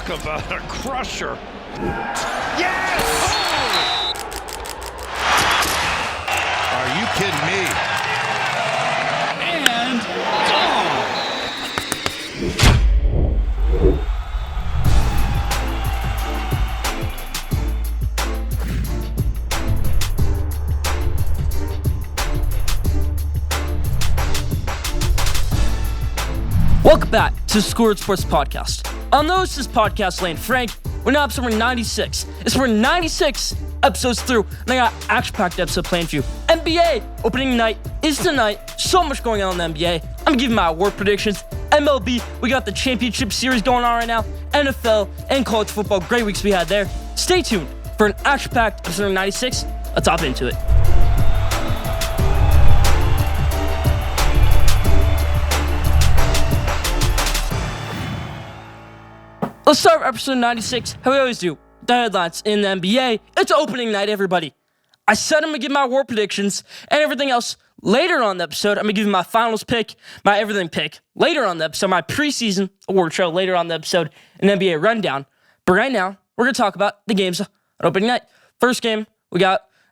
Talk about a crusher. Yes! Oh! Are you kidding me? And gone! Welcome back to the Schoolyard Sports Podcast. I'll notice this podcast lane, Frank. We're now episode 96. It's we're 96 episodes through, and I got action-packed episode planned for you. NBA opening night is tonight. So much going on in the NBA. I'm gonna give you my award predictions. MLB, we got the championship series going on right now. NFL and college football, great weeks we had there. Stay tuned for an action-packed episode 96. Let's hop into it. Let's start with episode 96, how we always do. The headlines in the NBA. It's opening night, everybody. I said I'm going to give my award predictions and everything else later on the episode. I'm going to give you my finals pick, my everything pick later on the episode, my preseason award show later on the episode, an NBA rundown. But right now, we're going to talk about the games on opening night. First game,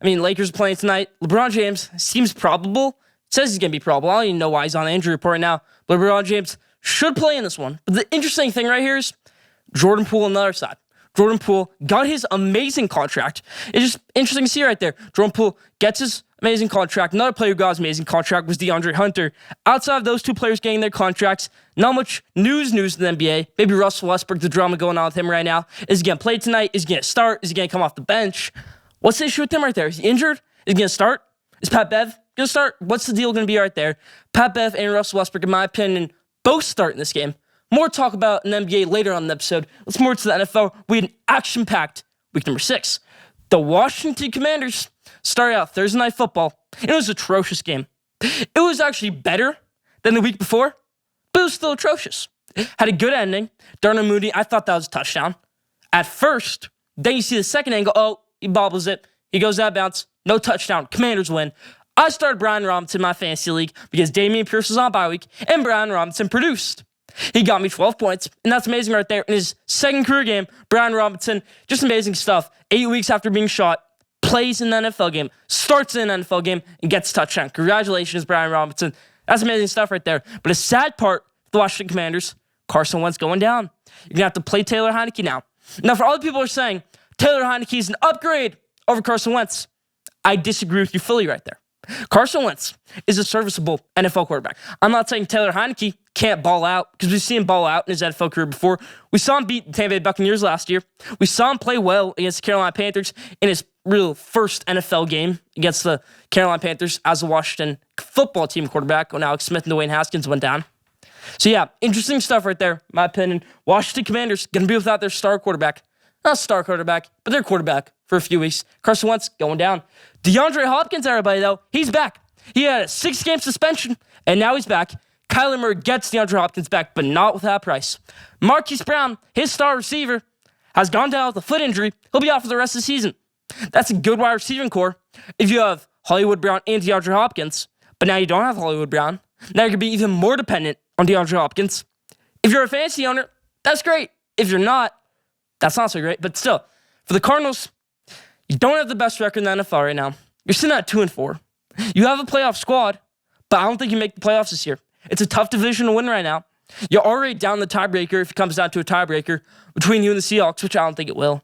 Lakers playing tonight. LeBron James seems probable. Says he's going to be probable. I don't even know why he's on the injury report right now. But LeBron James should play in this one. But the interesting thing right here is Jordan Poole on the other side. Jordan Poole got his amazing contract. It's just interesting to see right there. Jordan Poole gets his amazing contract. Another player who got his amazing contract was DeAndre Hunter. Outside of those two players getting their contracts, not much news in the NBA. Maybe Russell Westbrook, the drama going on with him right now. Is he going to play tonight? Is he going to start? Is he going to come off the bench? What's the issue with him right there? Is he injured? Is he going to start? Is Pat Bev going to start? What's the deal going to be right there? Pat Bev and Russell Westbrook, in my opinion, both start in this game. More talk about an NBA later on in the episode. Let's move to the NFL. We had an action-packed week number 6. The Washington Commanders started out Thursday Night Football. It was an atrocious game. It was actually better than the week before, but it was still atrocious. Had a good ending. Darnell Mooney, I thought that was a touchdown. At first, then you see the second angle. Oh, he bobbles it. He goes out of bounds. No touchdown. Commanders win. I started Brian Robinson in my fantasy league because Damian Pierce was on bye week, and Brian Robinson produced. He got me 12 points, and that's amazing right there. In his second career game, Brian Robinson, just amazing stuff. 8 weeks after being shot, plays in the NFL game, starts in an NFL game, and gets a touchdown. Congratulations, Brian Robinson. That's amazing stuff right there. But a sad part, the Washington Commanders, Carson Wentz going down. You're going to have to play Taylor Heineke now. Now, for all the people who are saying, Taylor Heineke is an upgrade over Carson Wentz, I disagree with you fully right there. Carson Wentz is a serviceable NFL quarterback. I'm not saying Taylor Heineke can't ball out, because we've seen him ball out in his NFL career before. We saw him beat the Tampa Bay Buccaneers last year. We saw him play well against the Carolina Panthers in his real first NFL game against the Carolina Panthers as a Washington football team quarterback when Alex Smith and Dwayne Haskins went down. So yeah, interesting stuff right there, in my opinion. Washington Commanders going to be without their star quarterback. Not star quarterback, but their quarterback for a few weeks. Carson Wentz going down. DeAndre Hopkins, everybody, though, he's back. He had a 6-game suspension, and now he's back. Kyler Murray gets DeAndre Hopkins back, but not with that price. Marquise Brown, his star receiver, has gone down with a foot injury. He'll be out for the rest of the season. That's a good wide receiving core if you have Hollywood Brown and DeAndre Hopkins, but now you don't have Hollywood Brown. Now you're going to be even more dependent on DeAndre Hopkins. If you're a fantasy owner, that's great. If you're not, that's not so great. But still, for the Cardinals, you don't have the best record in the NFL right now. You're sitting at 2-4. You have a playoff squad, but I don't think you make the playoffs this year. It's a tough division to win right now. You're already down the tiebreaker if it comes down to a tiebreaker between you and the Seahawks, which I don't think it will.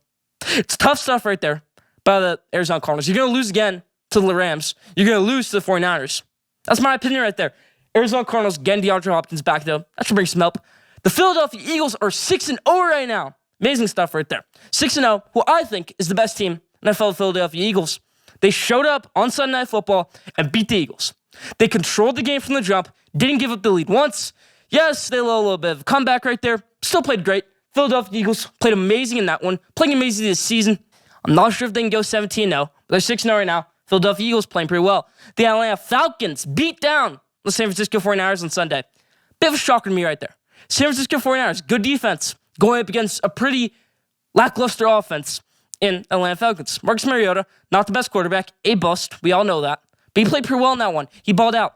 It's tough stuff right there by the Arizona Cardinals. You're going to lose again to the Rams. You're going to lose to the 49ers. That's my opinion right there. Arizona Cardinals getting DeAndre Hopkins back, though. That should bring some help. The Philadelphia Eagles are 6-0 right now. Amazing stuff right there. 6-0, who I think is the best team in the NFL, Philadelphia Eagles. They showed up on Sunday Night Football and beat the Eagles. They controlled the game from the jump, didn't give up the lead once. Yes, they let a little bit of a comeback right there. Still played great. Philadelphia Eagles played amazing in that one. Playing amazing this season. I'm not sure if they can go 17-0, but they're 6-0 right now. Philadelphia Eagles playing pretty well. The Atlanta Falcons beat down the San Francisco 49ers on Sunday. Bit of a shocker to me right there. San Francisco 49ers, good defense, going up against a pretty lackluster offense in Atlanta Falcons. Marcus Mariota, not the best quarterback, a bust. We all know that. But he played pretty well in that one. He balled out.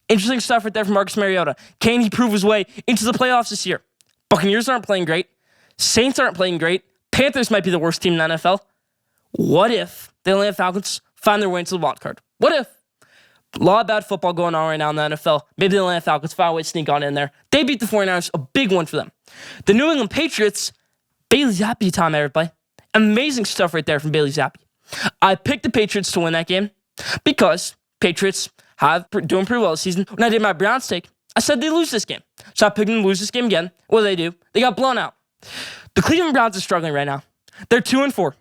Interesting stuff right there from Marcus Mariota. Can he prove his way into the playoffs this year? Buccaneers aren't playing great. Saints aren't playing great. Panthers might be the worst team in the NFL. What if the Atlanta Falcons find their way into the wild card? What if? A lot of bad football going on right now in the NFL. Maybe the Atlanta Falcons find a way to sneak on in there. They beat the 49ers, a big one for them. The New England Patriots, Bailey Zappi time, everybody. Amazing stuff right there from Bailey Zappi. I picked the Patriots to win that game because Patriots have doing pretty well this season. When I did my Browns take, I said they lose this game. So I picked them to lose this game again. What do? They got blown out. The Cleveland Browns are struggling right now. They're 2-4.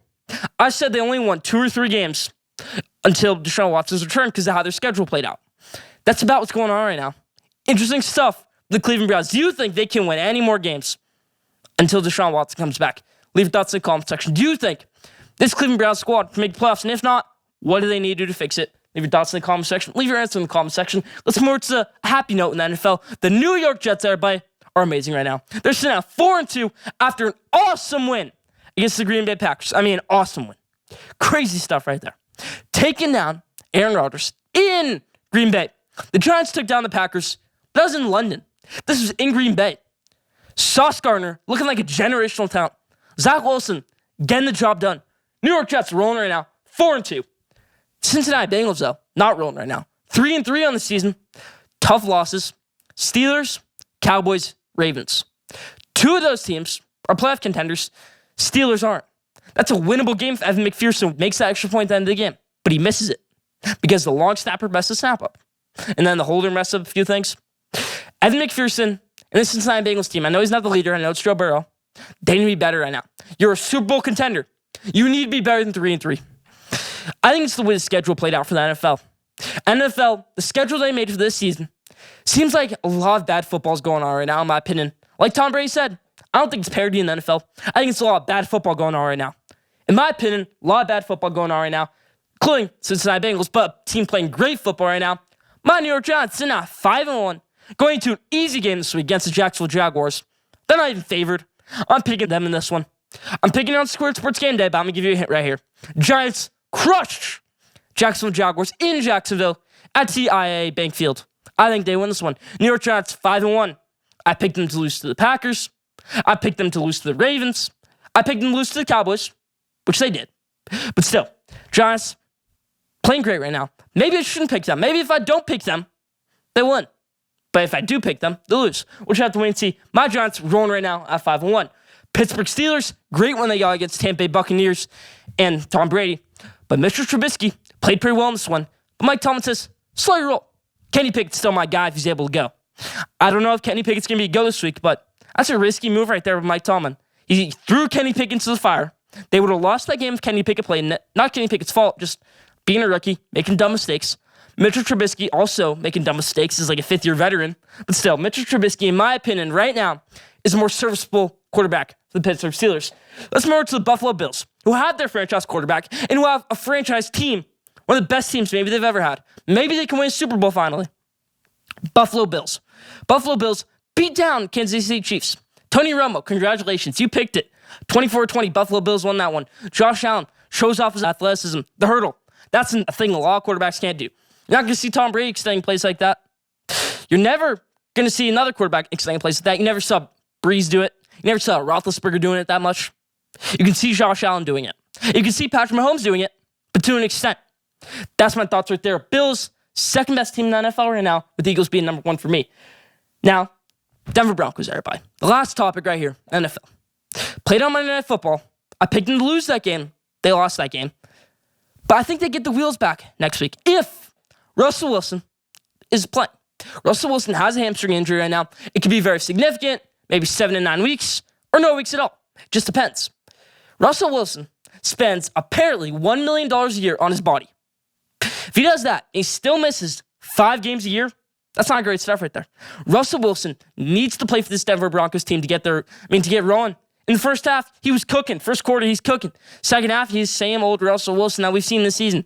I said they only won 2 or 3 games until Deshaun Watson's return because of how their schedule played out. That's about what's going on right now. Interesting stuff. The Cleveland Browns. Do you think they can win any more games until Deshaun Watson comes back? Leave your thoughts in the comment section. Do you think this Cleveland Browns squad can make the playoffs? And if not, what do they need to do to fix it? Leave your thoughts in the comment section. Leave your answer in the comment section. Let's move to a happy note in the NFL. The New York Jets, everybody, are amazing right now. They're sitting at 4-2 after an awesome win against the Green Bay Packers. I mean, awesome win. Crazy stuff right there. Taking down Aaron Rodgers in Green Bay. The Giants took down the Packers, but that was in London. This was in Green Bay. Sauce Gardner looking like a generational talent. Zach Wilson getting the job done. New York Jets rolling right now, 4-2. Cincinnati Bengals, though, not rolling right now. 3-3 on the season. Tough losses. Steelers, Cowboys, Ravens. 2 of those teams are playoff contenders. Steelers aren't. That's a winnable game if Evan McPherson makes that extra point at the end of the game. But he misses it because the long snapper messed the snap up. And then the holder messed up a few things. Evan McPherson and the Cincinnati Bengals team, I know he's not the leader. I know it's Joe Burrow. They need to be better right now. You're a Super Bowl contender. You need to be better than 3-3. I think it's the way the schedule played out for the NFL. NFL, the schedule they made for this season, seems like a lot of bad football is going on right now, in my opinion. Like Tom Brady said, I don't think it's parity in the NFL. I think it's a lot of bad football going on right now. In my opinion, a lot of bad football going on right now, including Cincinnati Bengals, but a team playing great football right now. My New York Giants sitting at 5-1, going to an easy game this week against the Jacksonville Jaguars. They're not even favored. I'm picking them in this one. I'm picking on Schoolyard Sports GameDay, but I'm going to give you a hint right here. Giants crushed Jacksonville Jaguars in Jacksonville at TIAA Bank Field. I think they win this one. New York Giants 5-1. I picked them to lose to the Packers. I picked them to lose to the Ravens. I picked them to lose to the Cowboys, which they did. But still, Giants playing great right now. Maybe I shouldn't pick them. Maybe if I don't pick them, they win. But if I do pick them, they lose. We'll have to wait and see. My Giants rolling right now at 5-1. Pittsburgh Steelers, great when they got against Tampa Bay Buccaneers and Tom Brady. But Mr. Trubisky played pretty well in this one. But Mike Tomlin says, slow your roll. Kenny Pickett's still my guy if he's able to go. I don't know if Kenny Pickett's going to be go this week, but that's a risky move right there with Mike Tomlin. He threw Kenny Pickett into the fire. They would have lost that game if Kenny Pickett played in it. Not Kenny Pickett's fault, just being a rookie, making dumb mistakes. Mitchell Trubisky also making dumb mistakes as like a 5th-year veteran. But still, Mitchell Trubisky, in my opinion, right now, is a more serviceable quarterback for the Pittsburgh Steelers. Let's move over to the Buffalo Bills, who have their franchise quarterback and who have a franchise team, one of the best teams maybe they've ever had. Maybe they can win a Super Bowl finally. Buffalo Bills. Buffalo Bills beat down Kansas City Chiefs. Tony Romo, congratulations. You picked it. 24-20, Buffalo Bills won that one. Josh Allen shows off his athleticism. The hurdle. That's a thing a lot of quarterbacks can't do. You're not going to see Tom Brady extending plays like that. You're never going to see another quarterback extending plays like that. You never saw Breeze do it. You never saw Roethlisberger doing it that much. You can see Josh Allen doing it. You can see Patrick Mahomes doing it, but to an extent. That's my thoughts right there. Bills, second best team in the NFL right now, with the Eagles being number 1 for me. Now, Denver Broncos, everybody. The last topic right here, NFL. Played on Monday Night Football. I picked them to lose that game. They lost that game. But I think they get the wheels back next week if Russell Wilson is playing. Russell Wilson has a hamstring injury right now. It could be very significant, maybe 7 to 9 weeks, or no weeks at all. Just depends. Russell Wilson spends apparently $1 million a year on his body. If he does that, and he still misses 5 games a year, that's not great stuff right there. Russell Wilson needs to play for this Denver Broncos team to get rolling. In the first half, he was cooking. First quarter, he's cooking. Second half, he's same old Russell Wilson that we've seen this season.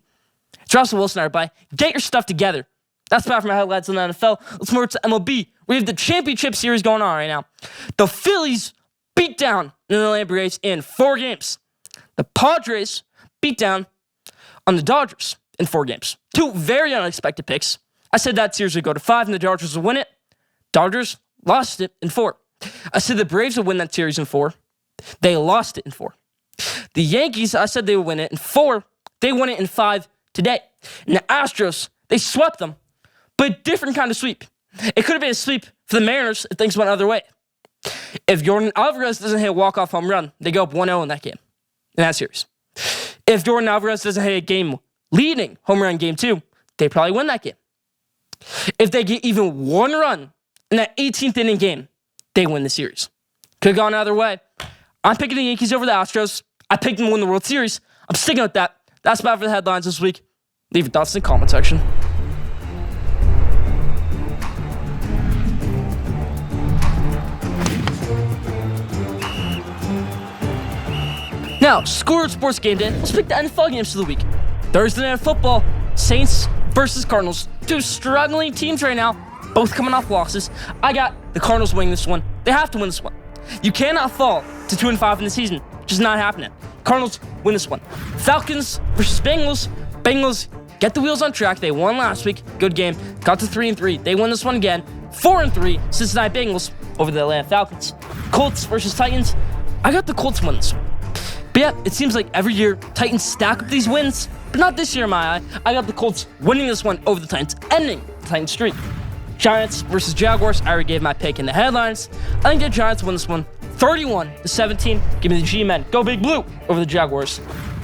It's Russell Wilson, everybody. Get your stuff together. That's about for my highlights on the NFL. Let's move to MLB. We have the championship series going on right now. The Phillies beat down the Atlanta Braves in 4 games. The Padres beat down on the Dodgers in 4 games. 2 very unexpected picks. I said that series would go to 5 and the Dodgers would win it. Dodgers lost it in 4. I said the Braves would win that series in 4. They lost it in 4. The Yankees, I said they would win it in 4. They won it in 5 today. And the Astros, they swept them, but a different kind of sweep. It could have been a sweep for the Mariners if things went other way. If Jordan Alvarez doesn't hit a walk-off home run, they go up 1-0 in that game, in that series. If Jordan Alvarez doesn't hit a game-leading home run in Game 2, they probably win that game. If they get even 1 run in that 18th inning game, they win the series. Could have gone either way. I'm picking the Yankees over the Astros. I picked them to win the World Series. I'm sticking with that. That's about for the headlines this week. Leave your thoughts in the comment section. Now, Schoolyard Sports Game Day. Let's pick the NFL games of the week. Thursday Night Football, Saints versus Cardinals. 2 struggling teams right now, both coming off losses. I got the Cardinals winning this one. They have to win this one. You cannot fall to 2-5 in the season. Just not happening. Cardinals win this one. Falcons versus Bengals. Bengals get the wheels on track. They won last week. Good game. Got to 3-3. They win this one again. 4-3. Cincinnati Bengals over the Atlanta Falcons. Colts versus Titans. I got the Colts win this one. But yeah, it seems like every year Titans stack up these wins, but not this year in my eye. I got the Colts winning this one over the Titans, ending the Titans streak. Giants versus Jaguars. I already gave my pick in the headlines. I think the Giants win this one 31-17. Give me the G-Men. Go Big Blue over the Jaguars.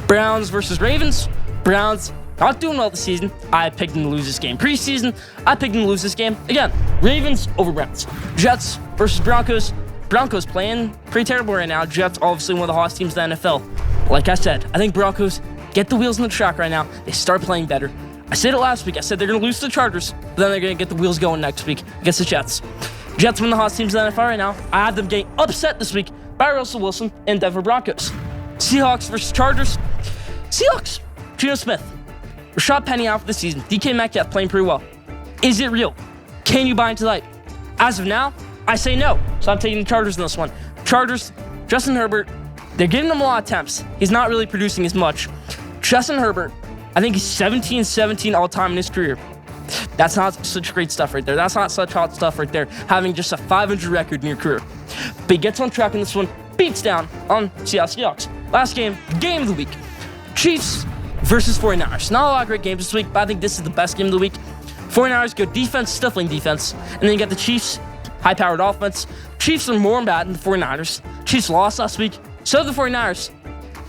Browns versus Ravens. Browns not doing well this season. I picked them to lose this game. Preseason, I picked them to lose this game. Again, Ravens over Browns. Jets versus Broncos. Broncos playing pretty terrible right now. Jets obviously one of the hottest teams in the NFL. Like I said, I think Broncos get the wheels on the track right now. They start playing better. I said it last week. I said they're going to lose to the Chargers, but then they're going to get the wheels going next week against the Jets. Jets one of the hottest teams in the NFL right now. I had them getting upset this week by Russell Wilson and Denver Broncos. Seahawks versus Chargers. Seahawks. Geno Smith. Rashad Penny out for the season. DK Metcalf playing pretty well. Is it real? Can you buy into the hype? As of now, I say no. So I'm taking the Chargers in this one. Chargers, Justin Herbert, they're giving him a lot of attempts. He's not really producing as much. Justin Herbert, I think he's 17-17 all-time in his career. That's not such great stuff right there. That's not such hot stuff right there, having just a 500 record in your career. But he gets on track in this one, beats down on Seattle Seahawks. Last game of the week. Chiefs versus 49ers. Not a lot of great games this week, but I think this is the best game of the week. 49ers, good defense, stifling defense. And then you got the Chiefs, high-powered offense. Chiefs are more bad than the 49ers. Chiefs lost last week. So did the 49ers.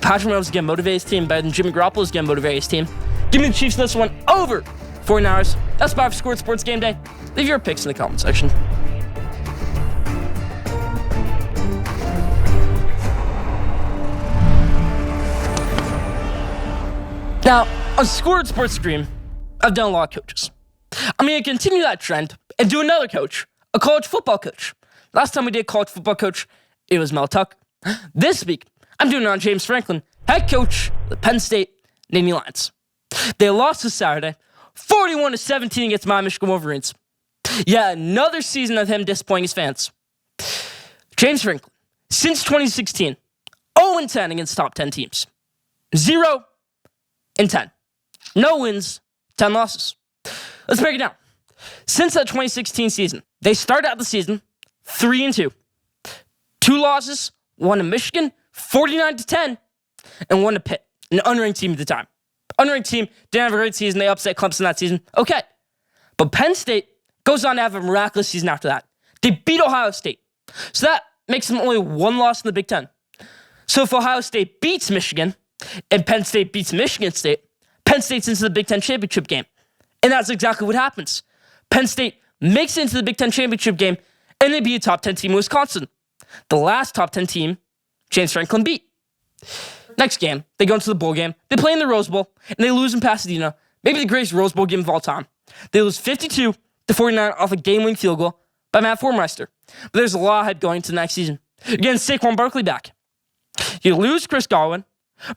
Patrick Mahomes is going to motivate his team better than Jimmy Garoppolo is going to motivate his team. Give me the Chiefs in this one over 49ers. That's about for Schoolyard Sports Game Day. Leave your picks in the comment section. Now, on Schoolyard Sports Scream, I've done a lot of coaches. I'm going to continue that trend and do another coach, a college football coach. Last time we did college football coach, it was Mel Tuck. This week, I'm doing it on James Franklin, head coach of the Penn State Nittany Lions. They lost this Saturday, 41-17 against my Michigan Wolverines. Yeah, another season of him disappointing his fans. James Franklin, since 2016, 0-10 against top 10 teams. 0-10. No wins, 10 losses. Let's break it down. Since that 2016 season, they started out the season 3-2. 2 losses, 1 to Michigan, 49-10, and 1 to Pitt, an unranked team at the time. Unranked team, didn't have a great season. They upset Clemson that season. Okay. But Penn State goes on to have a miraculous season after that. They beat Ohio State. So that makes them only 1 loss in the Big Ten. So if Ohio State beats Michigan and Penn State beats Michigan State, Penn State's into the Big Ten championship game. And that's exactly what happens. Penn State makes it into the Big Ten championship game, and they beat a top 10 team in Wisconsin. The last top 10 team, James Franklin beat. Next game, they go into the bowl game. They play in the Rose Bowl, and they lose in Pasadena. Maybe the greatest Rose Bowl game of all time. They lose 52-49 off a game-winning field goal by Matt Formeister. But there's a lot of hype going into the next season. You're getting Saquon Barkley back. You lose Chris Godwin,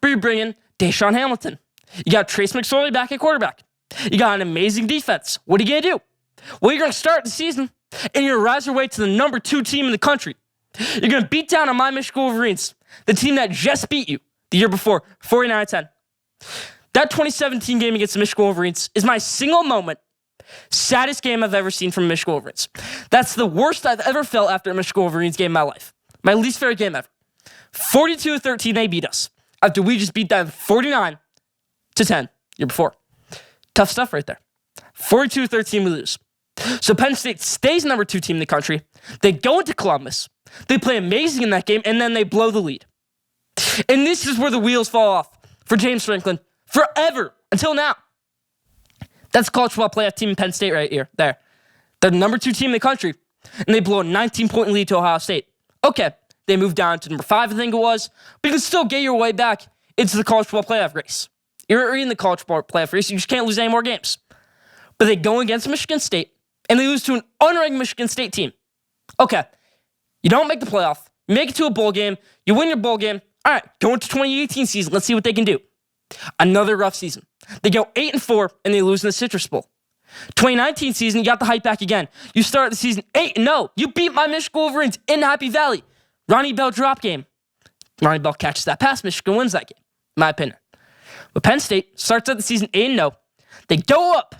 but you bring in Deshaun Hamilton. You got Trace McSorley back at quarterback. You got an amazing defense. What are you going to do? Well, you're going to start the season, and you're going to rise your way to the number 2 team in the country. You're going to beat down on my Michigan Wolverines, the team that just beat you the year before, 49-10. That 2017 game against the Michigan Wolverines is my single moment, saddest game I've ever seen from Michigan Wolverines. That's the worst I've ever felt after a Michigan Wolverines game in my life. My least favorite game ever. 42-13, they beat us. After we just beat them 49-10 year before. Tough stuff right there. 42-13, we lose. So Penn State stays number 2 team in the country. They go into Columbus. They play amazing in that game, and then they blow the lead. And this is where the wheels fall off for James Franklin forever until now. That's college football playoff team in Penn State right here. There. They're the number 2 team in the country, and they blow a 19-point lead to Ohio State. Okay, they moved down to number 5, I think it was, but you can still get your way back into the college football playoff race. You're in the college football playoff race. You just can't lose any more games. But they go against Michigan State, and they lose to an unranked Michigan State team. Okay, you don't make the playoff. You make it to a bowl game. You win your bowl game. All right, go into 2018 season. Let's see what they can do. Another rough season. They go 8-4, and they lose in the Citrus Bowl. 2019 season, you got the hype back again. You start the season 8-0. You beat my Michigan Wolverines in Happy Valley. Ronnie Bell drop game. Ronnie Bell catches that pass. Michigan wins that game, in my opinion. But Penn State starts out the season 8-0. They go up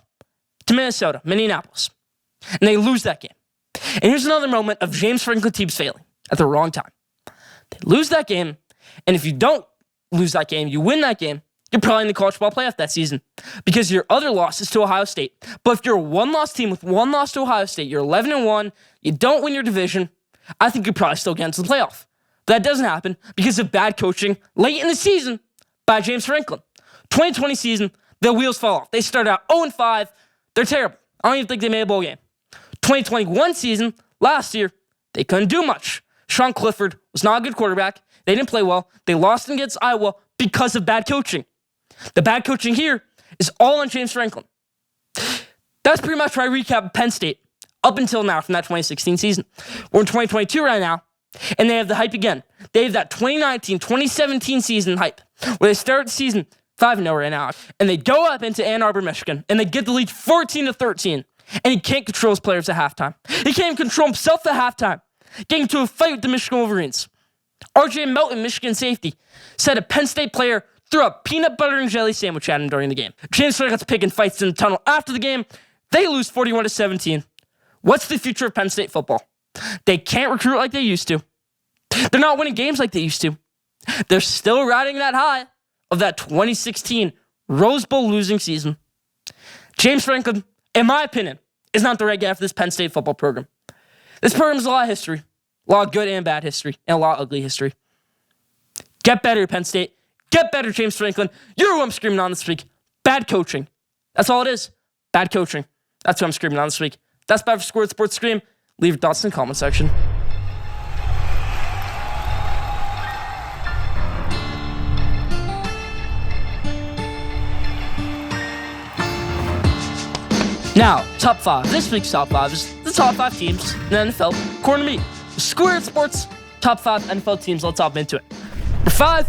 to Minneapolis, and they lose that game. And here's another moment of James Franklin teams failing at the wrong time. They lose that game, and if you don't lose that game, you win that game, you're probably in the college football playoff that season because your other loss is to Ohio State. But if you're a one-loss team with one loss to Ohio State, you're 11-1, you don't win your division, I think you'd probably still get into the playoff. But that doesn't happen because of bad coaching late in the season by James Franklin. 2020 season, the wheels fall off. They started out 0-5. They're terrible. I don't even think they made a bowl game. 2021 season, last year, they couldn't do much. Sean Clifford was not a good quarterback. They didn't play well. They lost against Iowa because of bad coaching. The bad coaching here is all on James Franklin. That's pretty much my recap of Penn State up until now from that 2016 season. We're in 2022 right now, and they have the hype again. They have that 2019-2017 season hype, where they start the season 5-0 right now, and they go up into Ann Arbor, Michigan, and they get the lead 14-13, and he can't control his players at halftime. He can't even control himself at halftime, getting into a fight with the Michigan Wolverines. R.J. Melton, Michigan safety, said a Penn State player threw a peanut butter and jelly sandwich at him during the game. James Franklin's picking fights in the tunnel after the game. They lose 41-17. What's the future of Penn State football? They can't recruit like they used to. They're not winning games like they used to. They're still riding that high of that 2016 Rose Bowl losing season. James Franklin, in my opinion, is not the right guy for this Penn State football program. This program has a lot of history. A lot of good and bad history, and a lot of ugly history. Get better, Penn State. Get better, James Franklin. You're who I'm screaming on this week. Bad coaching. That's all it is. Bad coaching. That's who I'm screaming on this week. That's bad for Schoolyard Sports Scream. Leave your thoughts in the comment section. Now, top 5. This week's top 5 is the top 5 teams in the NFL, according to me. Schoolyard Sports, top 5 NFL teams. Let's hop into it. Number 5,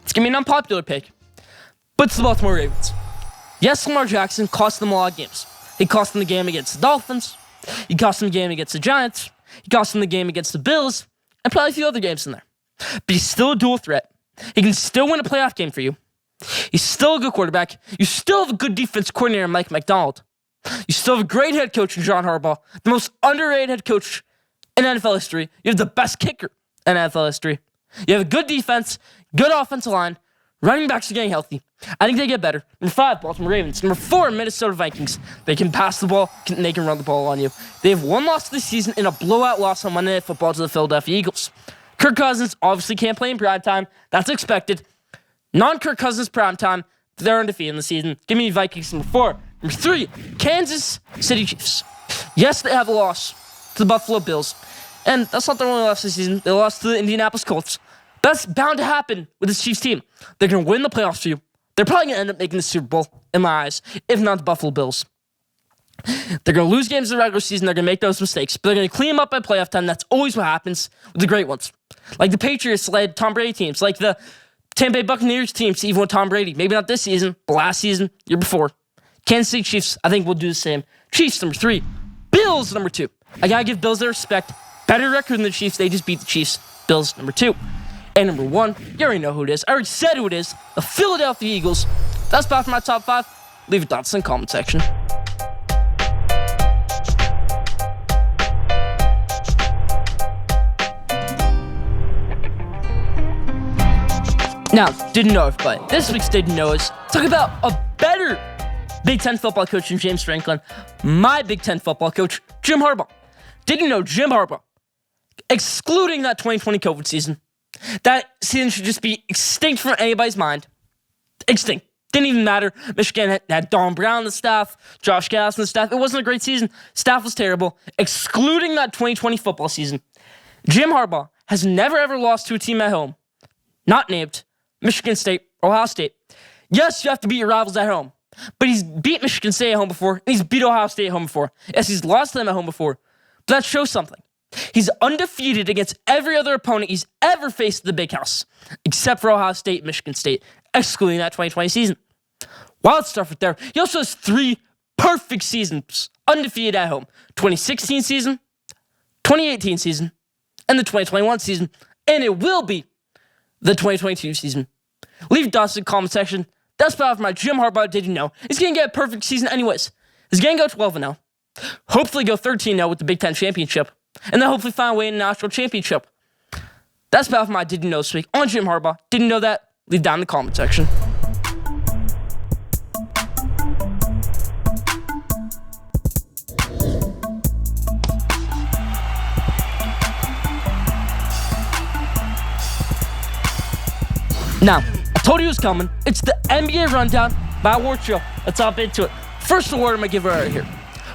it's going to be an unpopular pick, but it's the Baltimore Ravens. Yes, Lamar Jackson cost them a lot of games. He cost them the game against the Dolphins. He cost them the game against the Giants. He cost them the game against the Bills, and probably a few other games in there. But he's still a dual threat. He can still win a playoff game for you. He's still a good quarterback. You still have a good defense coordinator in Mike McDonald. You still have a great head coach in John Harbaugh, the most underrated head coach in NFL history. You have the best kicker in NFL history. You have a good defense, good offensive line. Running backs are getting healthy. I think they get better. Number 5, Baltimore Ravens. Number 4, Minnesota Vikings. They can pass the ball. They can run the ball on you. They have one loss this season in a blowout loss on Monday Night Football to the Philadelphia Eagles. Kirk Cousins obviously can't play in primetime. That's expected. Non-Kirk Cousins primetime, they're undefeated in the season. Give me Vikings number 4. Number 3, Kansas City Chiefs. Yes, they have a loss to the Buffalo Bills. And that's not their only loss this season. They lost to the Indianapolis Colts. That's bound to happen with this Chiefs team. They're going to win the playoffs for you. They're probably going to end up making the Super Bowl, in my eyes, if not the Buffalo Bills. They're going to lose games in the regular season. They're going to make those mistakes. But they're going to clean them up by playoff time. That's always what happens with the great ones. Like the Patriots-led Tom Brady teams. Like the Tampa Bay Buccaneers teams, even with Tom Brady. Maybe not this season, but last season, year before. Kansas City Chiefs, I think, will do the same. Chiefs, number 3. Bills, number 2. I got to give Bills their respect. Better record than the Chiefs. They just beat the Chiefs. Bills, number 2. And number 1, you already know who it is. I already said who it is. The Philadelphia Eagles. That's about for my top 5. Leave your thoughts in the comment section. Now, didn't know everybody. This week's Didn't Know is talk about a better Big Ten football coach than James Franklin, my Big Ten football coach, Jim Harbaugh. Didn't know Jim Harbaugh, excluding that 2020 COVID season, that season should just be extinct from anybody's mind. Extinct. Didn't even matter. Michigan had Don Brown on the staff, Josh Gas on the staff. It wasn't a great season. Staff was terrible. Excluding that 2020 football season, Jim Harbaugh has never ever lost to a team at home, not named Michigan State or Ohio State. Yes, you have to beat your rivals at home, but he's beat Michigan State at home before, and he's beat Ohio State at home before. Yes, he's lost to them at home before, but that shows something. He's undefeated against every other opponent he's ever faced at the Big House, except for Ohio State and Michigan State, excluding that 2020 season. Wild stuff right there. He also has 3 perfect seasons, undefeated at home. 2016 season, 2018 season, and the 2021 season, and it will be the 2022 season. Leave thoughts in the comment section. That's about for my Jim Harbaugh Did You Know. He's going to get a perfect season anyways. He's going to go 12-0. Hopefully go 13-0 with the Big Ten Championship. And then hopefully find a way in the National Championship. That's about for my Did You Know this week on Jim Harbaugh. Didn't know that? Leave down in the comment section. Now, I told you it was coming. It's the NBA Rundown by Award Show. Let's hop into it. First award I'm going to give right here.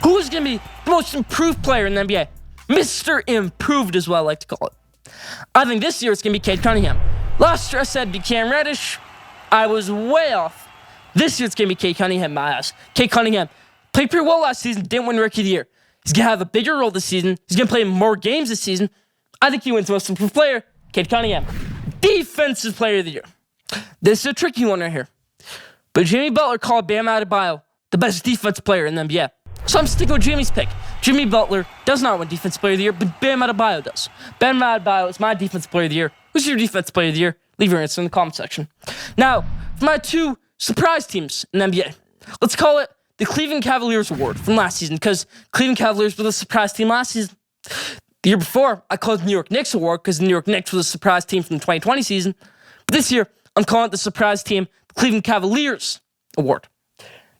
Who is going to be the most improved player in the NBA? Mr. Improved is what I like to call it. I think this year it's going to be Cade Cunningham. Last year I said be Cam Reddish. I was way off. This year it's going to be Cade Cunningham, my ass. Cade Cunningham played pretty well last season, didn't win Rookie of the Year. He's going to have a bigger role this season. He's going to play more games this season. I think he wins Most Improved Player. Cade Cunningham. Defensive Player of the Year. This is a tricky one right here. But Jimmy Butler called Bam Adebayo the best defensive player in the NBA. So I'm sticking with Jimmy's pick. Jimmy Butler does not win Defensive Player of the Year, but Bam Adebayo does. Bam Adebayo is my Defensive Player of the Year. Who's your Defensive Player of the Year? Leave your answer in the comment section. Now, for my 2 surprise teams in the NBA, let's call it the Cleveland Cavaliers Award from last season, because Cleveland Cavaliers were the surprise team last season. The year before, I called it the New York Knicks Award because the New York Knicks was a surprise team from the 2020 season. But this year, I'm calling it the surprise team, the Cleveland Cavaliers Award.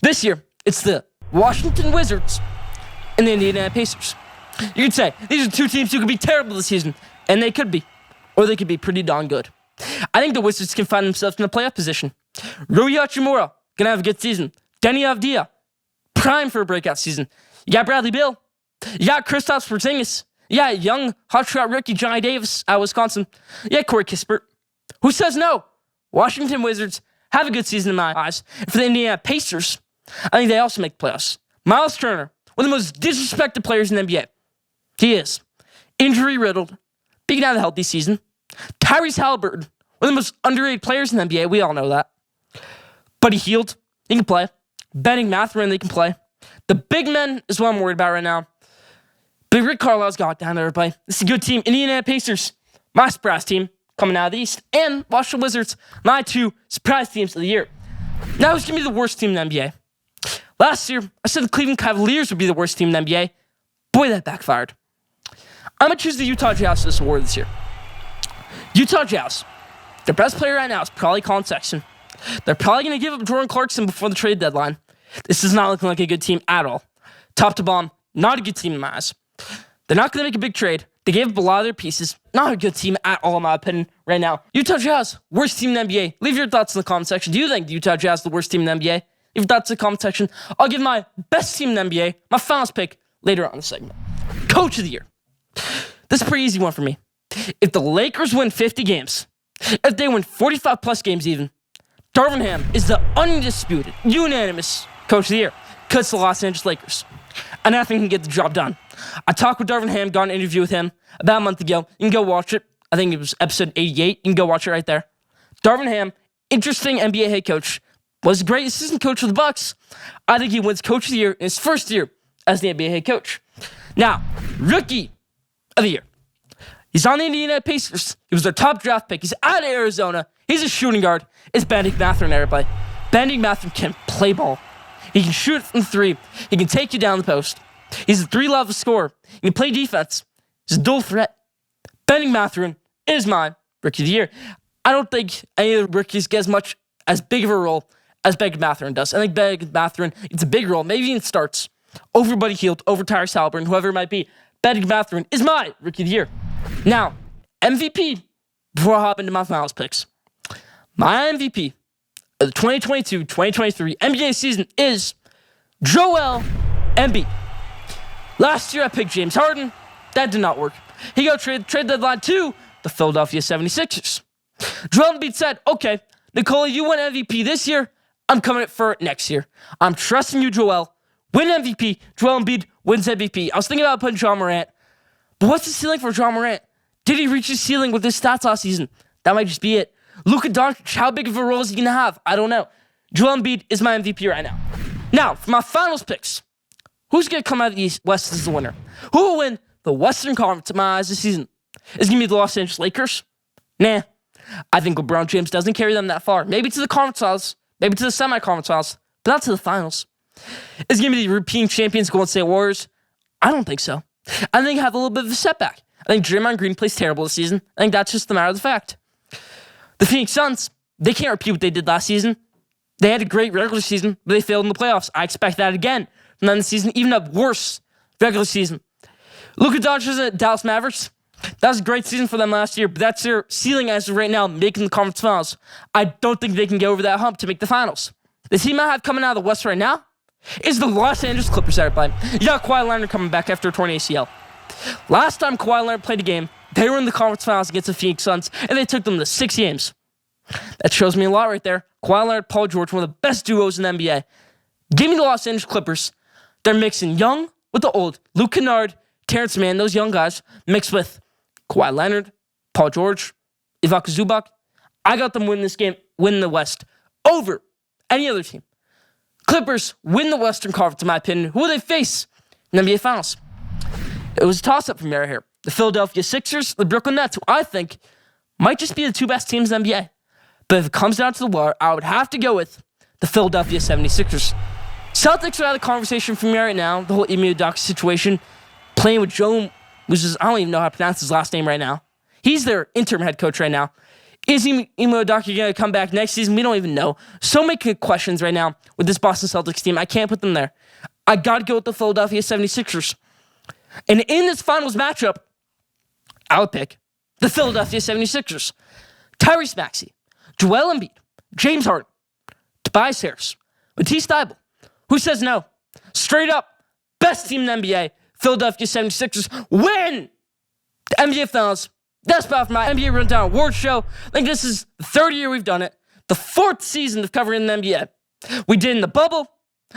This year, it's the Washington Wizards and the Indiana Pacers. You could say, these are 2 teams who could be terrible this season, and they could be. Or they could be pretty darn good. I think the Wizards can find themselves in a playoff position. Rui Hachimura, gonna have a good season. Denny Avdija, prime for a breakout season. You got Bradley Beal. You got Kristaps Porzingis. You got young hotshot rookie Johnny Davis out of Wisconsin. You got Corey Kispert. Who says no? Washington Wizards have a good season in my eyes. And for the Indiana Pacers, I think they also make playoffs. Miles Turner, one of the most disrespected players in the NBA. He is. Injury-riddled. Being out of a healthy season. Tyrese Halliburton, one of the most underrated players in the NBA. We all know that. Buddy Hield, he can play. Benning Mathurin, they can play. The big men is what I'm worried about right now. But Rick Carlisle's got it down there, everybody. This is a good team. Indiana Pacers, my surprise team, coming out of the East. And Washington Wizards, my 2 surprise teams of the year. Now who's going to be the worst team in the NBA? Last year, I said the Cleveland Cavaliers would be the worst team in the NBA. Boy, that backfired. I'm going to choose the Utah Jazz for this award this year. Utah Jazz, their best player right now is probably Colin Sexton. They're probably going to give up Jordan Clarkson before the trade deadline. This is not looking like a good team at all. Top to bottom, not a good team in my eyes. They're not going to make a big trade. They gave up a lot of their pieces. Not a good team at all, in my opinion, right now. Utah Jazz, worst team in the NBA. Leave your thoughts in the comment section. Do you think the Utah Jazz is the worst team in the NBA? Leave your thoughts in the comment section. I'll give my best team in the NBA, my finals pick, later on in the segment. Coach of the Year. This is a pretty easy one for me. If the Lakers win 50 games, if they win 45-plus games even, Darvin Ham is the undisputed, unanimous Coach of the Year because the Los Angeles Lakers. And I think he can get the job done. I talked with Darvin Ham, got an interview with him about a month ago. You can go watch it. I think it was episode 88. You can go watch it right there. Darvin Ham, interesting NBA head coach, was a great assistant coach for the Bucks. I think he wins Coach of the Year in his first year as the NBA head coach. Now, Rookie of the Year. He's on the Indiana Pacers. He was their top draft pick. He's out of Arizona. He's a shooting guard. It's Benedict Mathurin, everybody. Benedict Mathurin can play ball. He can shoot from 3. He can take you down the post. He's a 3-level scorer. He can play defense. He's a dual threat. Benedict Mathurin is my Rookie of the Year. I don't think any of the rookies get as big of a role as Beckham Matherin does. I think Beckham Matherin, it's a big role, maybe even starts over Buddy Hield, over Tyrese Halliburton, whoever it might be. Beckham Matherin is my Rookie of the Year. Now, MVP, before I hop into my finals picks. My MVP of the 2022-2023 NBA season is Joel Embiid. Last year I picked James Harden. That did not work. He got trade deadline to the Philadelphia 76ers. Joel Embiid said, okay, Nikola, you win MVP this year. I'm coming for it next year. I'm trusting you, Joel. Win MVP. Joel Embiid wins MVP. I was thinking about putting John Morant. But what's the ceiling for John Morant? Did he reach his ceiling with his stats last season? That might just be it. Luka Doncic, how big of a role is he going to have? I don't know. Joel Embiid is my MVP right now. Now, for my finals picks, who's going to come out of the East West as the winner? Who will win the Western Conference in my eyes this season? Is it going to be the Los Angeles Lakers? Nah. I think LeBron James doesn't carry them that far. Maybe to the conference finals, maybe to the semi-conference finals, but not to the finals. Is it going to be the European champions Golden State Warriors? I don't think so. I think they have a little bit of a setback. I think Draymond Green plays terrible this season. I think that's just the matter of the fact. The Phoenix Suns, they can't repeat what they did last season. They had a great regular season, but they failed in the playoffs. I expect that again from them this season, even a worse regular season. Luka Doncic at Dallas Mavericks, that was a great season for them last year, but that's their ceiling as of right now, making the conference finals. I don't think they can get over that hump to make the finals. The team I have coming out of the West right now is the Los Angeles Clippers, everybody. You got Kawhi Leonard coming back after a torn ACL. Last time Kawhi Leonard played a game, they were in the conference finals against the Phoenix Suns, and they took them to 6 games. That shows me a lot right there. Kawhi Leonard, Paul George, one of the best duos in the NBA. Give me the Los Angeles Clippers. They're mixing young with the old. Luke Kennard, Terrence Mann, those young guys, mixed with Kawhi Leonard, Paul George, Ivica Zubac. I got them win this game, win the West over any other team. Clippers win the Western Conference, in my opinion. Who will they face in the NBA Finals? It was a toss-up from right here. The Philadelphia Sixers, the Brooklyn Nets, who I think might just be the two best teams in the NBA. But if it comes down to the wire, I would have to go with the Philadelphia 76ers. Celtics are out of the conversation for me right now. The whole Ime Udoka situation. Playing with Joe, which is, I don't even know how to pronounce his last name right now. He's their interim head coach right now. Is Ime Udoka going to come back next season? We don't even know. So many questions right now with this Boston Celtics team. I can't put them there. I got to go with the Philadelphia 76ers. And in this finals matchup, I would pick the Philadelphia 76ers. Tyrese Maxey, Joel Embiid, James Harden, Tobias Harris, Matisse Thybulle. Who says no? Straight up, best team in the NBA, Philadelphia 76ers win the NBA Finals. That's about for my NBA Rundown Awards show. I think this is the third year we've done it. The fourth season of covering the NBA. We did it in the bubble.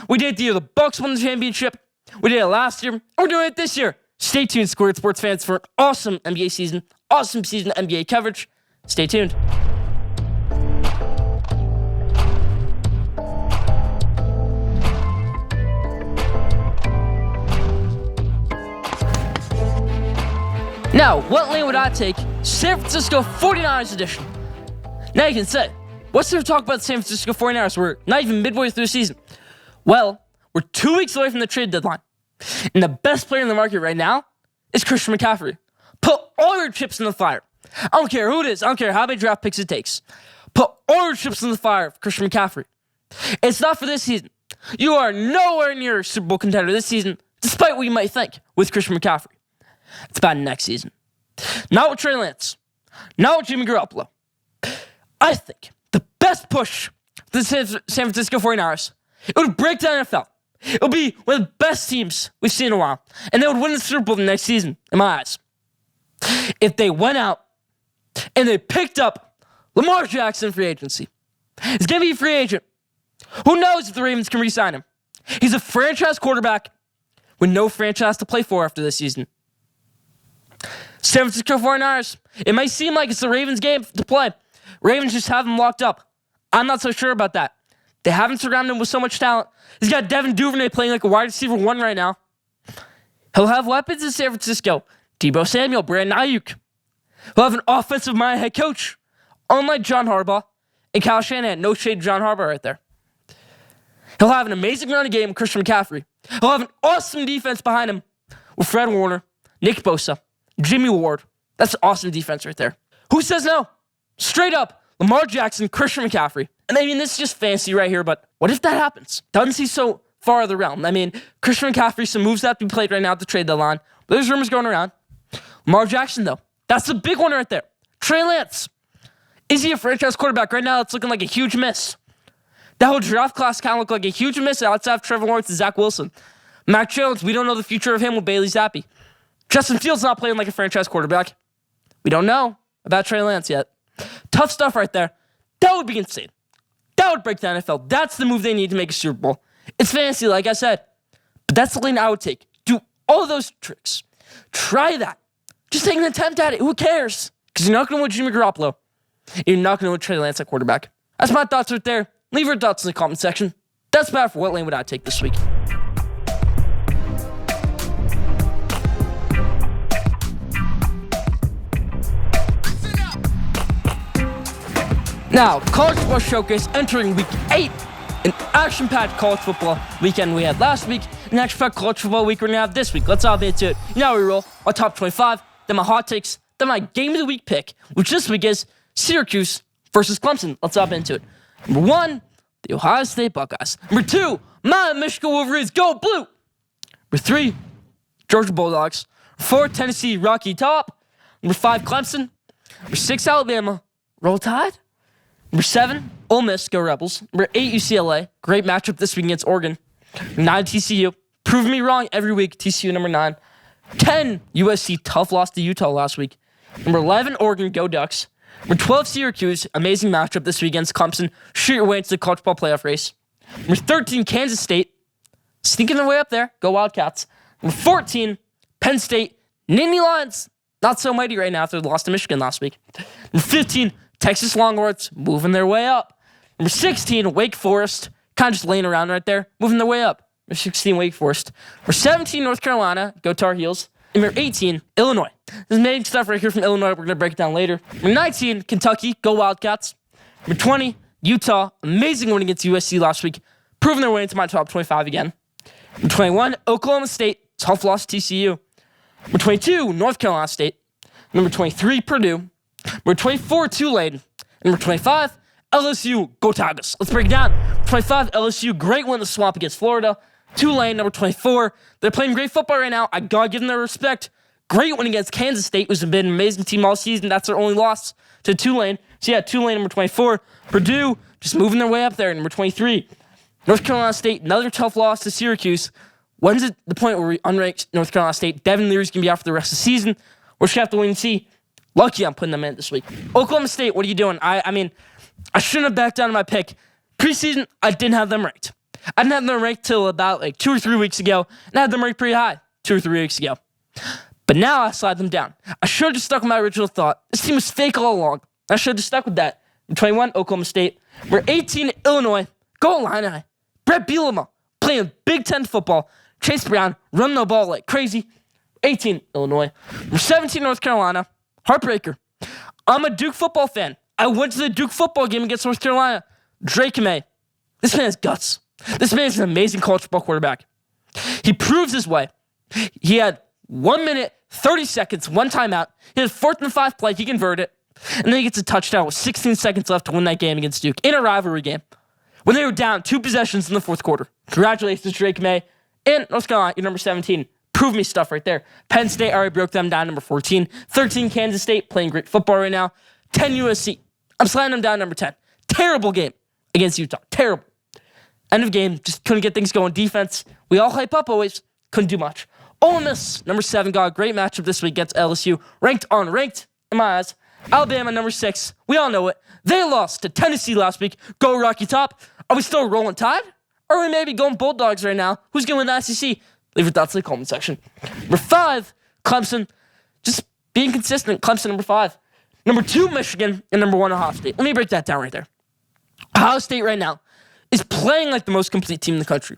We did it the year the Bucks won the championship. We did it last year. We're doing it this year. Stay tuned, Schoolyard Sports fans, for an awesome NBA season. Awesome season of NBA coverage. Stay tuned. Now, what lane would I take? San Francisco 49ers edition. Now you can say, what's there to talk about the San Francisco 49ers? We're not even midway through the season. Well, we're 2 weeks away from the trade deadline. And the best player in the market right now is Christian McCaffrey. Put all your chips in the fire. I don't care who it is. I don't care how many draft picks it takes. Put all your chips in the fire for Christian McCaffrey. It's not for this season. You are nowhere near a Super Bowl contender this season, despite what you might think with Christian McCaffrey. It's about next season. Not with Trey Lance. Not with Jimmy Garoppolo. I think the best push for the San Francisco 49ers, it would break the NFL. It would be one of the best teams we've seen in a while. And they would win the Super Bowl the next season, in my eyes. If they went out and they picked up Lamar Jackson free agency. He's going to be a free agent. Who knows if the Ravens can re-sign him? He's a franchise quarterback with no franchise to play for after this season. San Francisco 49ers, it might seem like it's the Ravens' game to play. Ravens just have him locked up. I'm not so sure about that. They haven't surrounded him with so much talent. He's got Devin Duvernay playing like a wide receiver 1 right now. He'll have weapons in San Francisco. Deebo Samuel, Brandon Ayuk. He'll have an offensive-minded head coach, unlike John Harbaugh and Kyle Shanahan. No shade to John Harbaugh right there. He'll have an amazing running game with Christian McCaffrey. He'll have an awesome defense behind him with Fred Warner, Nick Bosa, Jimmy Ward. That's an awesome defense right there. Who says no? Straight up, Lamar Jackson, Christian McCaffrey. And I mean, this is just fancy right here, but what if that happens? Doesn't seem so far of the realm. I mean, Christian McCaffrey, some moves have to be played right now at the trade deadline. But there's rumors going around. Lamar Jackson, though. That's the big one right there. Trey Lance. Is he a franchise quarterback? Right now, it's looking like a huge miss. That whole draft class kind of looked like a huge miss outside of Trevor Lawrence and Zach Wilson. Mac Jones, we don't know the future of him with Bailey Zappi. Justin Fields not playing like a franchise quarterback. We don't know about Trey Lance yet. Tough stuff right there. That would be insane. That would break the NFL. That's the move they need to make a Super Bowl. It's fancy, like I said. But that's the lane I would take. Do all of those tricks. Try that. Just take an attempt at it. Who cares? Because you're not going to win Jimmy Garoppolo. You're not going to win Trey Lance at quarterback. That's my thoughts right there. Leave your thoughts in the comment section. That's about it for what lane would I take this week. Now, College Football Showcase entering Week 8. An action-packed college football weekend we had last week, an action-packed college football week we're going to have this week. Let's all get into it. You know how we roll. Our top 25, then my hot takes, then my game of the week pick, which this week is Syracuse versus Clemson. Let's hop into it. Number 1, the Ohio State Buckeyes. Number 2, my Michigan Wolverines. Go Blue! Number 3, Georgia Bulldogs. Number 4, Tennessee Rocky Top. Number 5, Clemson. Number 6, Alabama. Roll Tide. Number 7, Ole Miss, go Rebels. Number 8, UCLA. Great matchup this week against Oregon. Number 9, TCU. Prove me wrong every week. TCU, number 9. 10, USC. Tough loss to Utah last week. Number 11, Oregon, go Ducks. Number 12, Syracuse. Amazing matchup this week against Clemson. Shoot your way into the college ball playoff race. Number 13, Kansas State. Sneaking their way up there. Go Wildcats. Number 14, Penn State. Nittany Lions. Not so mighty right now after they lost to Michigan last week. Number 15, Texas Longhorns, moving their way up. Number 16, Wake Forest, kind of just laying around right there, moving their way up. Number 16, Wake Forest. Number 17, North Carolina, go Tar Heels. Number 18, Illinois. There's amazing stuff right here from Illinois. We're going to break it down later. Number 19, Kentucky, go Wildcats. Number 20, Utah, amazing win against USC last week, proving their way into my top 25 again. Number 21, Oklahoma State, tough loss to TCU. Number 22, North Carolina State. Number 23, Purdue. Number 24, Tulane. Number 25, LSU, go Tigers. Let's break it down. 25, LSU, great win in the swamp against Florida. Tulane, number 24. They're playing great football right now. I gotta give them their respect. Great win against Kansas State, who's been an amazing team all season. That's their only loss to Tulane. So yeah, Tulane, number 24. Purdue, just moving their way up there, number 23. North Carolina State, another tough loss to Syracuse. When's it the point where we unranked North Carolina State? Devin Leary's going to be out for the rest of the season. We're just going to have to wait and see. Lucky I'm putting them in this week. Oklahoma State, what are you doing? I mean, I shouldn't have backed down on my pick. Preseason, I didn't have them ranked. I didn't have them ranked till about 2 or 3 weeks ago, and I had them ranked pretty high 2 or 3 weeks ago. But now I slide them down. I should have just stuck with my original thought. This team was fake all along. I should have just stuck with that. Number 21, Oklahoma State. Number 18, Illinois. Go Illini. Brett Bielema playing Big Ten football. Chase Brown running the ball like crazy. 18, Illinois. Number 17, North Carolina. Heartbreaker. I'm a Duke football fan. I went to the Duke football game against North Carolina. Drake May. This man has guts. This man is an amazing college football quarterback. He proves his way. He had 1 minute, 30 seconds, one timeout. He had 4th and 5 play. He converted it. And then he gets a touchdown with 16 seconds left to win that game against Duke in a rivalry game. When they were down 2 possessions in the 4th quarter. Congratulations, Drake May. And North Carolina, you're number 17. Prove me stuff right there. Penn State already broke them down, number 14. 13, Kansas State, playing great football right now. 10, USC. I'm sliding them down, number 10. Terrible game against Utah. Terrible. End of game. Just couldn't get things going. Defense, we all hype up always. Couldn't do much. Ole Miss, number 7, got a great matchup this week against LSU. Ranked unranked, in my eyes. Alabama, number 6. We all know it. They lost to Tennessee last week. Go Rocky Top. Are we still rolling Tide? Or are we maybe going Bulldogs right now? Who's going to win the SEC? Leave your thoughts in the comment section. Number 5, Clemson. Just being consistent. Clemson, number 5. Number 2, Michigan. And number 1, Ohio State. Let me break that down right there. Ohio State right now is playing like the most complete team in the country.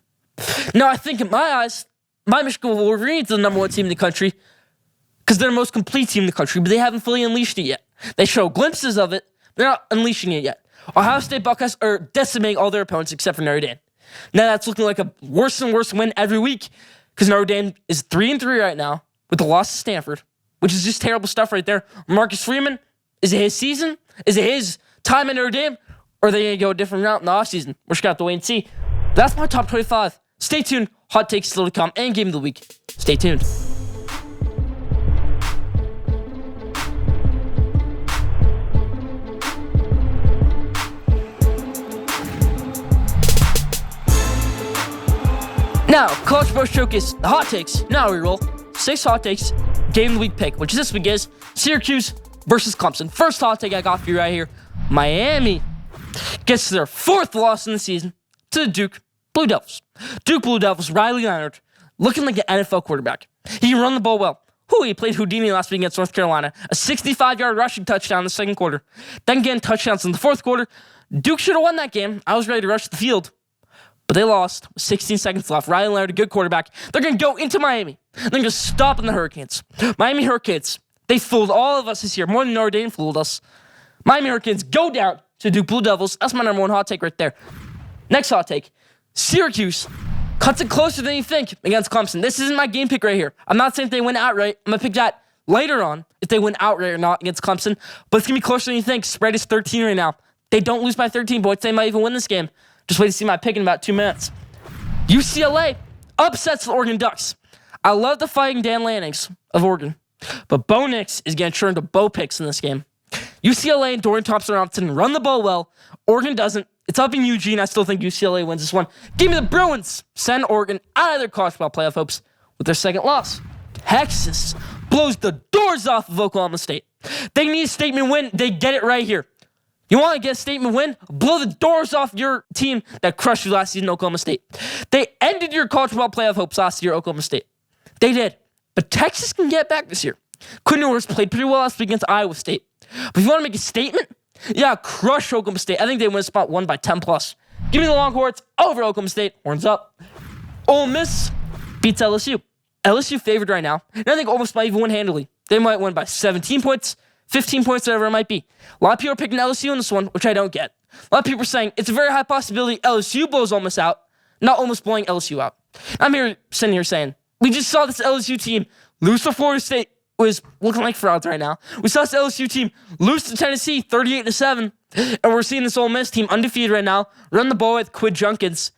Now, I think in my eyes, my Michigan Wolverines are the number 1 team in the country because they're the most complete team in the country, but they haven't fully unleashed it yet. They show glimpses of it. They're not unleashing it yet. Ohio State Buckeyes are decimating all their opponents except for Notre Dame. Now that's looking like a worse and worse win every week because Notre Dame is 3-3 right now with the loss to Stanford, which is just terrible stuff right there. Marcus Freeman, Is it his season? Is it his time at Notre Dame? Or are they going to go a different route in the offseason? We're just going to have to wait and see. That's my top 25. Stay tuned. Hot takes still to come and game of the week. Stay tuned. Now, College Pro Showcase, the hot takes. Now we roll 6 hot takes, game of the week pick, which this week is Syracuse versus Clemson. First hot take I got for you right here. Miami gets their 4th loss in the season to the Duke Blue Devils. Duke Blue Devils, Riley Leonard, looking like an NFL quarterback. He can run the ball well. He played Houdini last week against North Carolina. A 65-yard rushing touchdown in the second quarter. Then again, touchdowns in the fourth quarter. Duke should have won that game. I was ready to rush the field. But they lost. 16 seconds left. Riley Leonard, a good quarterback. They're going to go into Miami. They're going to stop in the Hurricanes. Miami Hurricanes. They fooled all of us this year. More than Notre Dame fooled us. Miami Hurricanes go down to Duke Blue Devils. That's my number 1 hot take right there. Next hot take. Syracuse cuts it closer than you think against Clemson. This isn't my game pick right here. I'm not saying if they win outright. I'm going to pick that later on if they win outright or not against Clemson. But it's going to be closer than you think. Spread is 13 right now. They don't lose by 13 points. They might even win this game. Just wait to see my pick in about 2 minutes. UCLA upsets the Oregon Ducks. I love the Fighting Dan Lannings of Oregon. But Bo Nix is getting turned to Bo Picks in this game. UCLA and Dorian Thompson-Robinson run the ball well. Oregon doesn't. It's up in Eugene. I still think UCLA wins this one. Give me the Bruins. Send Oregon out of their college football playoff hopes with their second loss. Texas blows the doors off of Oklahoma State. They need a statement win. They get it right here. You want to get a statement win? Blow the doors off your team that crushed you last season, Oklahoma State. They ended your college football playoff hopes last year, Oklahoma State. They did. But Texas can get back this year. Quinn played pretty well last week against Iowa State. But if you want to make a statement, crush Oklahoma State. I think they win spot 1 by 10 plus. Give me the Longhorns over Oklahoma State. Horns up. Ole Miss beats LSU. LSU favored right now. And I think Ole Miss might even win handily. They might win by 17 points, 15 points, whatever it might be. A lot of people are picking LSU in this one, which I don't get. A lot of people are saying it's a very high possibility LSU blows Ole Miss out, not Ole Miss blowing LSU out. I'm sitting here saying, we just saw this LSU team lose to Florida State, was looking like frauds right now. We saw this LSU team lose to Tennessee 38-7, and we're seeing this Ole Miss team undefeated right now run the ball with Quid Junkins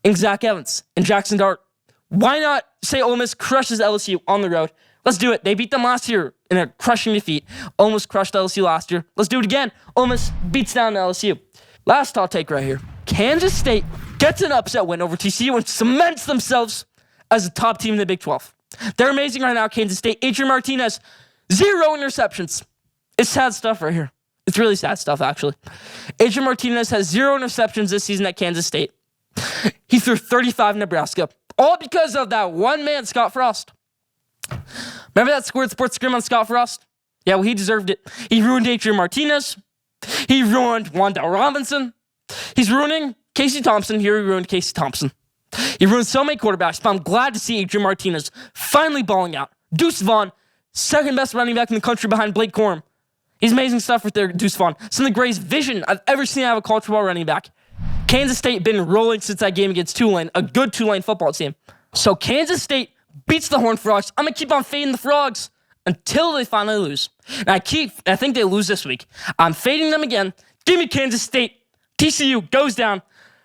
and Zach Evans and Jackson Dart. Why not say Ole Miss crushes LSU on the road? Let's do it. They beat them last year in a crushing defeat. Ole Miss crushed LSU last year. Let's do it again. Ole Miss beats down LSU. Last hot take right here. Kansas State gets an upset win over TCU and cements themselves as a top team in the Big 12. They're amazing right now, Kansas State. Adrian Martinez, 0 interceptions. It's sad stuff right here. It's really sad stuff, actually. Adrian Martinez has 0 interceptions this season at Kansas State. He threw 35 in Nebraska. All because of that one man, Scott Frost. Remember that Schoolyard Sports Scream on Scott Frost? Yeah, well, he deserved it. He ruined Adrian Martinez. He ruined Wan'Dale Robinson. He's ruining Casey Thompson. Here he ruined Casey Thompson. He ruined so many quarterbacks, but I'm glad to see Adrian Martinez finally balling out. Deuce Vaughn, second best running back in the country behind Blake Corum. He's amazing stuff right there, Deuce Vaughn. Some of the greatest vision I've ever seen out of a college football running back. Kansas State been rolling since that game against Tulane, a good Tulane football team. So Kansas State beats the Horned Frogs. I'm going to keep on fading the Frogs until they finally lose. And I think they lose this week. I'm fading them again. Give me Kansas State. TCU goes down.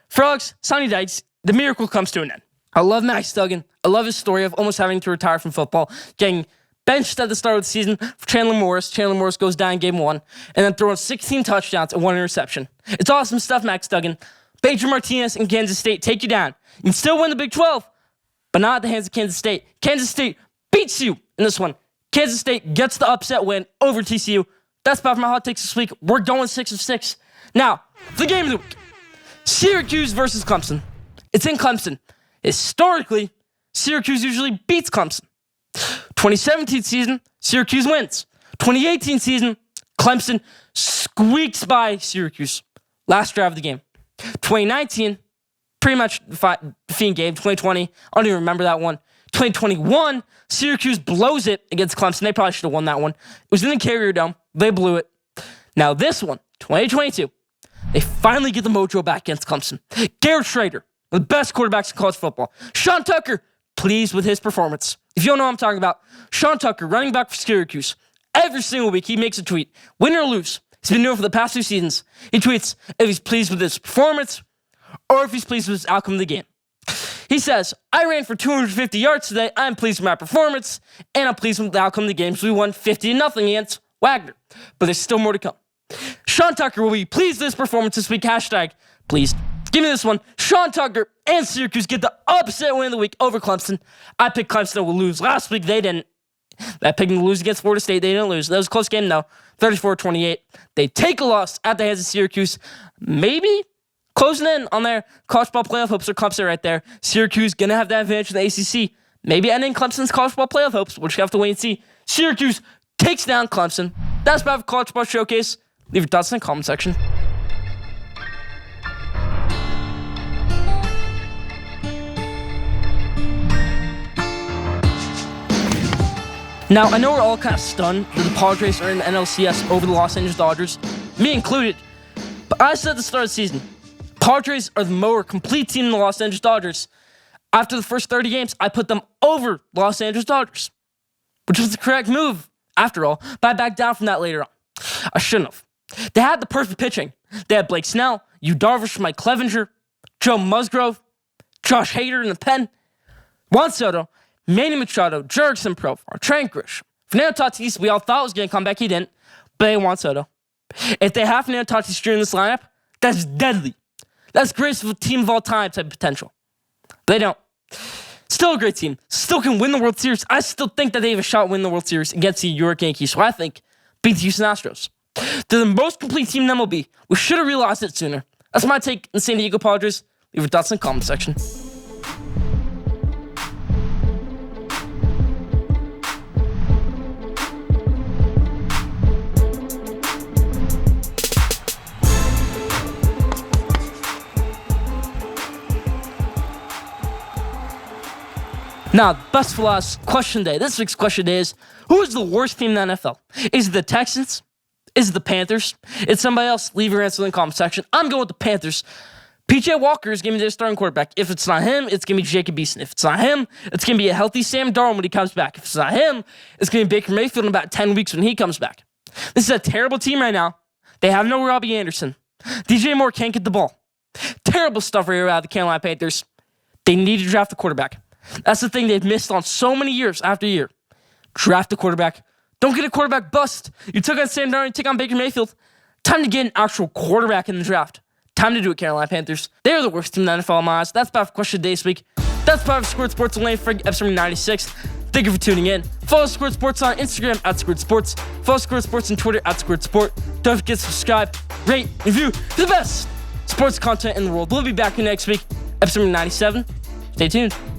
Frogs, Sonny Dykes. The miracle comes to an end. I love Max Duggan. I love his story of almost having to retire from football, getting benched at the start of the season for Chandler Morris. Chandler Morris goes down in game 1, and then throwing 16 touchdowns and 1 interception. It's awesome stuff, Max Duggan. Adrian Martinez and Kansas State take you down. You can still win the Big 12, but not at the hands of Kansas State. Kansas State beats you in this one. Kansas State gets the upset win over TCU. That's about my hot takes this week. We're going 6 of 6. Now, the game of the week. Syracuse versus Clemson. It's in Clemson. Historically, Syracuse usually beats Clemson. 2017 season, Syracuse wins. 2018 season, Clemson squeaks by Syracuse. Last drive of the game. 2019, pretty much defeating game. 2020, I don't even remember that one. 2021, Syracuse blows it against Clemson. They probably should have won that one. It was in the Carrier Dome. They blew it. Now this one, 2022, they finally get the mojo back against Clemson. Garrett Schrader, the best quarterbacks in college football. Sean Tucker, pleased with his performance. If you don't know what I'm talking about, Sean Tucker, running back for Syracuse, Every single week, he makes a tweet. Win or lose. He's been doing it for the past 2 seasons. He tweets if he's pleased with his performance or if he's pleased with his outcome of the game. He says, I ran for 250 yards today. I'm pleased with my performance, and I'm pleased with the outcome of the game. So we won 50-0 against Wagner. But there's still more to come. Sean Tucker will be pleased with his performance this week. Hashtag pleased. Give me this one. Sean Tucker and Syracuse get the upset win of the week over Clemson. I picked Clemson will lose. Last week, they didn't. I picked them to lose against Florida State. They didn't lose. That was a close game, though. 34-28. They take a loss at the hands of Syracuse. Maybe closing in on their college ball playoff hopes are Clemson right there. Syracuse going to have that advantage in the ACC. Maybe ending Clemson's college ball playoff hopes. We'll just have to wait and see. Syracuse takes down Clemson. That's about the College Ball Showcase. Leave your thoughts in the comment section. Now, I know we're all kind of stunned that the Padres are in the NLCS over the Los Angeles Dodgers, me included, but I said at the start of the season, Padres are the more complete team than the Los Angeles Dodgers. After the first 30 games, I put them over Los Angeles Dodgers, which was the correct move, after all, but I backed down from that later on. I shouldn't have. They had the perfect pitching. They had Blake Snell, Yu Darvish, Mike Clevenger, Joe Musgrove, Josh Hader in the pen, Juan Soto, Manny Machado, Jurickson Profar, Trent Grisham, Fernando Tatis, we all thought was going to come back. He didn't, but they want Soto. If they have Fernando Tatis Jr. in this lineup, that's deadly. That's the greatest team of all time type potential. They don't. Still a great team. Still can win the World Series. I still think that they have a shot at winning the World Series against the New York Yankees, who I think beat the Houston Astros. They're the most complete team in MLB. We should have realized it sooner. That's my take on the San Diego Padres. Leave your thoughts in the comment section. Now, best for last, question day. This week's question day is, who is the worst team in the NFL? Is it the Texans? Is it the Panthers? It's somebody else. Leave your answer in the comment section. I'm going with the Panthers. P.J. Walker is going to be their starting quarterback. If it's not him, it's going to be Jacob Eason. If it's not him, it's going to be a healthy Sam Darnold when he comes back. If it's not him, it's going to be Baker Mayfield in about 10 weeks when he comes back. This is a terrible team right now. They have no Robbie Anderson. DJ Moore can't get the ball. Terrible stuff right here out of the Carolina Panthers. They need to draft a quarterback. That's the thing they've missed on so many years after year. Draft a quarterback. Don't get a quarterback bust. You took on Sam Darnold, you took on Baker Mayfield. Time to get an actual quarterback in the draft. Time to do it, Carolina Panthers. They're the worst team in the NFL in my eyes. That's about for question day this week. That's about for Schoolyard Sports only for episode 96. Thank you for tuning in. Follow Schoolyard Sports on Instagram at Schoolyard Sports. Follow Schoolyard Sports on Twitter at Schoolyard Sport. Don't forget to subscribe, rate, review the best sports content in the world. We'll be back next week, episode 97. Stay tuned.